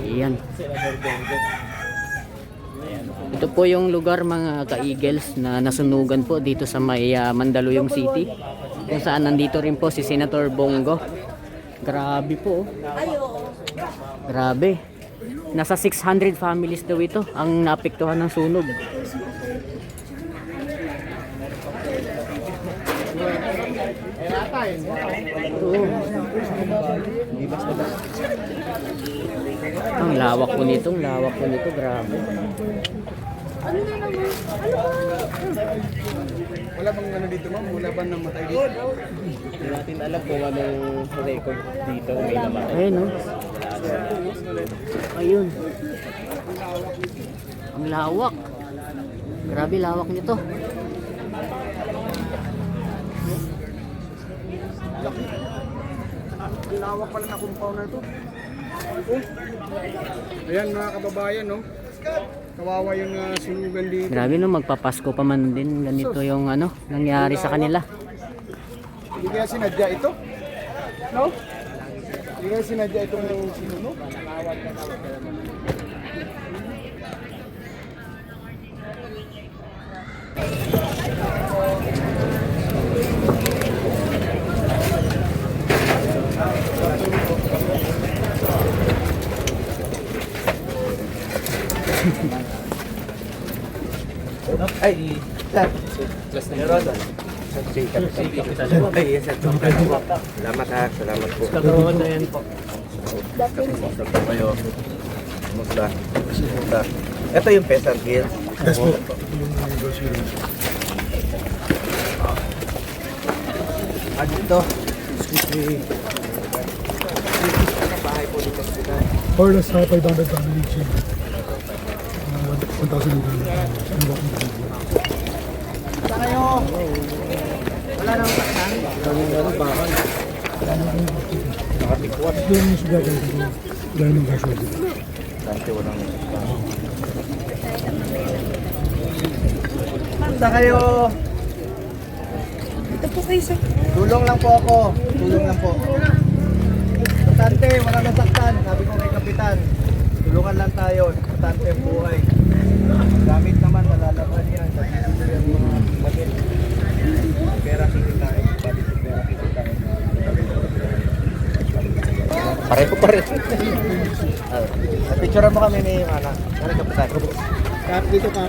Ayan. Ito po yung lugar mga ka-Eagles na nasunugan po dito sa may Mandaluyong City. Kung saan nandito rin po si Senator Bongo. Grabe po. Grabe. Nasa 600 families daw ito ang naapektuhan ng sunog. Ang lawak po nito, grabe. Wala bang ano dito ma'am? Wala bang namatay dito? Hindi natin alam kung anong record dito may namatay. Ayun, no? Ayun. Ang lawak. Grabe lawak nito. Ang lawak pala na compound na ito. Ayan mga kababayan, no? Kawawa yung sunugan dito. Grabe, no, magpapasko pa man din ganito yung ano nangyari sa kanila. Hindi kaya sinadya ito? No? Hindi kaya sinadya itong sinunog? Ay, sir. Plus na yun. Ay, yes, sir. Salamat ha. Salamat po. Kagawa na yan po. Kamusta po kayo? Kamusta? Kamusta? Ito yung Peasant Hills. Yes po. Dito. Or nasa 500 family chain. 1,000 Saan kayo? Wala nang saksan? Ano bakal? Nakatikwat. Doon yung sugat dito. Wala namang casualty. Dante walang saan kayo? Ito po kayo, sir. Tulong lang po ako. Tulong lang po. Importante, walang nasaktan. Sabi ko kay Kapitan. Tulungan lang tayo. Importante ang buhay. Gamit naman, malalaman yan. Pera sige tayo. Pera sige tayo. Pareho pa rin. Picturean mo kami ni Ana. Ano Kapitan? Dito ka.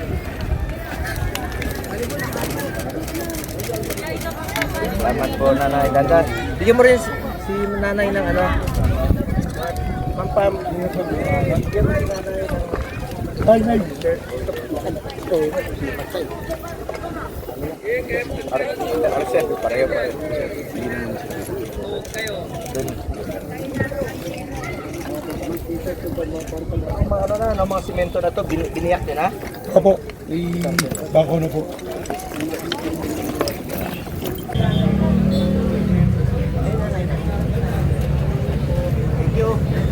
Salamat po, Nanay. Dandan. Bigyan mo rin si Nanay ng ano. Pampam. Bigyan mo si Nanay ng... Ay, nay. Arset, pareho pa rin. Ang mga ano na, ang mga simento na to, biniyak din ha? Opo. Bako na po. Thank you.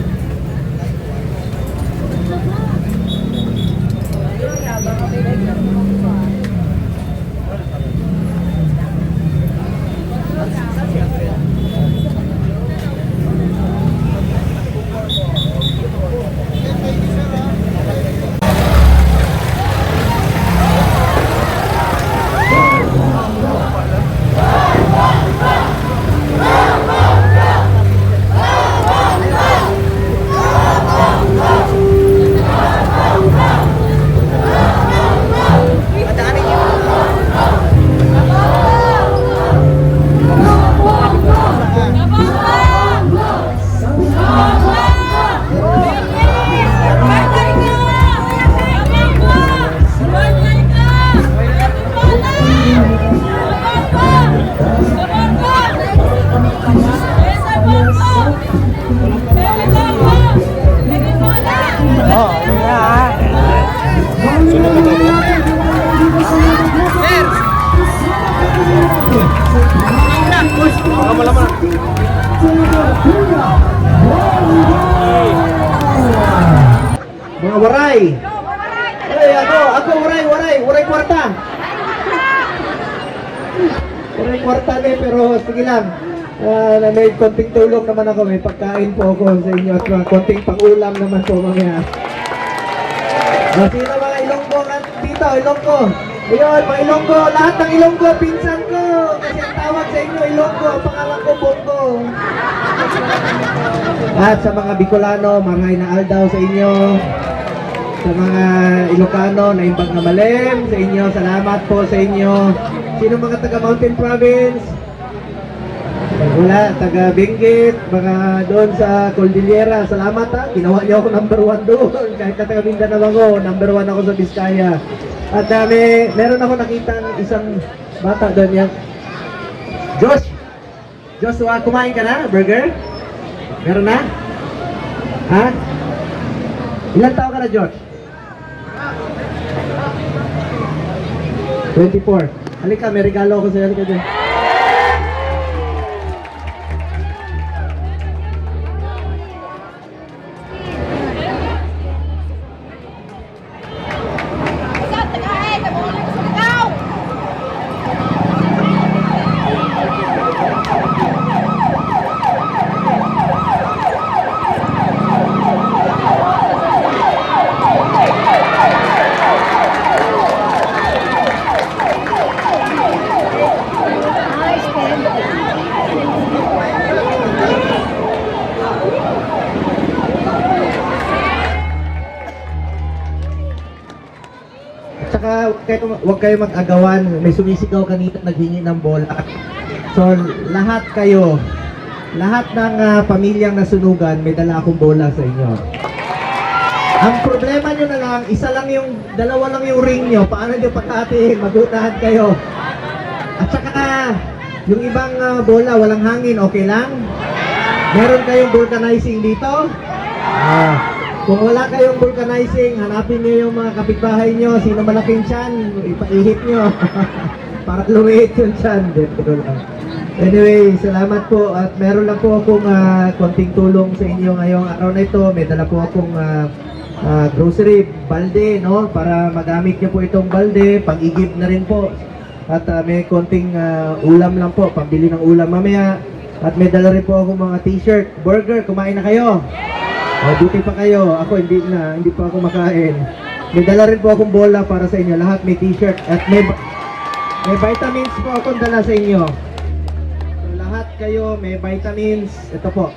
Mga waray! Ay, ako waray kwarta! Waray kwarta din, pero sige lang. Na may konting tulong naman ako, may pagkain po ako sa inyo at mga konting pang-ulam naman po mamaya. Sino mga Ilonggo dito? Ilonggo. Ayun, mga Ilonggo. Lahat ng Ilonggo, pinsan ko. Kasi ang tawag sa inyo, Ilonggo. Ang pangalan ko, Bongo. At sa mga Bicolano, marhay na aldaw sa inyo. Sa mga Ilocano, naimbag na malim sa inyo. Salamat po sa inyo. Sino mga taga Mountain Province? Wala, taga Benguet, mga doon sa Cordillera. Salamat ha, ginawa niyo ako number 1 doon. Kahit na taga Mindanao ako, number 1 ako sa Vizcaya. At meron ako nakitang isang bata doon yan. Joshua, kumain ka na? Burger? Meron na? Ha? Ilan taon ka na, Josh? 24. Halika, may regalo ako sa'yo. Halika dyan. Tsaka huwag kayo mag-agawan. May sumisigaw kanina naghingi ng bola. So lahat kayo, lahat ng pamilyang nasunugan, may dala akong bola sa inyo. Ang problema nyo na lang, dalawa lang yung ring nyo. Paano nyo pagkatiin? Magutahan kayo. At saka yung ibang bola, walang hangin, okay lang? Meron kayong vulcanizing dito? Kung wala kayong vulcanizing, hanapin niyo yung mga kapitbahay niyo, sino malaking tiyan, ipaihit niyo para lumiit yung tiyan. Anyway, salamat po at meron lang po akong konting tulong sa inyo ngayong araw na ito. May dala po akong grocery, balde, no? Para magamit niyo po itong balde, pag-igib na rin po. At may konting ulam lang po, pambili ng ulam mamaya. At may dala rin po akong mga t-shirt, burger, kumain na kayo? O, buti pa kayo. Ako hindi pa ako makain. May dala rin po akong bola para sa inyo. Lahat may t-shirt at may vitamins po akong dala sa inyo. So, lahat kayo may vitamins. Ito po.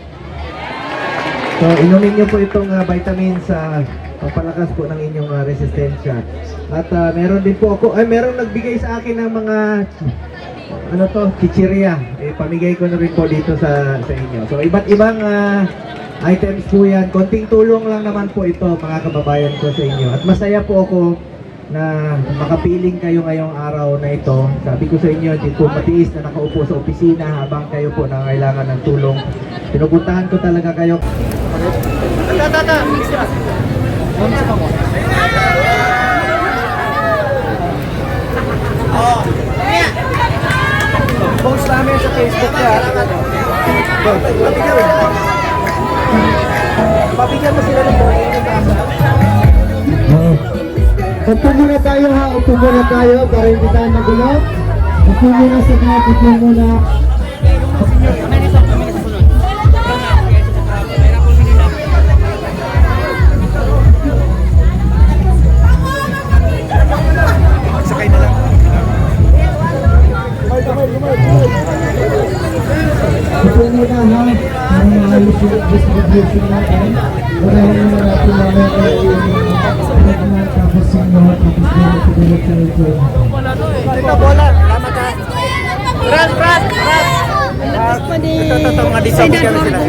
So, inumin nyo po itong vitamins sa pampalakas po ng inyong resistensya. At meron din po ako, meron nagbigay sa akin ng mga chichirya. Pamigay ko na rin po dito sa inyo. So, iba't ibang items po yan. Konting tulong lang naman po ito, mga kababayan ko sa inyo. At masaya po ako na makapiling kayo ngayong araw na ito. Sabi ko sa inyo, hindi po matiis na nakaupo sa opisina habang kayo po nangailangan ng tulong. Pinupuntahan ko talaga kayo. Post namin sa Facebook ka. Pabigyan mo sila ng bola. Upo muna tayo ha, upo muna tayo para hindi tayo magulo. Upo muna sa mga, upo muna. Sakay na lang. Upo muna ha, ang maayos yung distribution natin. Unahin muna natin mamaya yung tapos yung tapos yung dito bola, salamat ha. Brad! Ito mga disabot kami sila.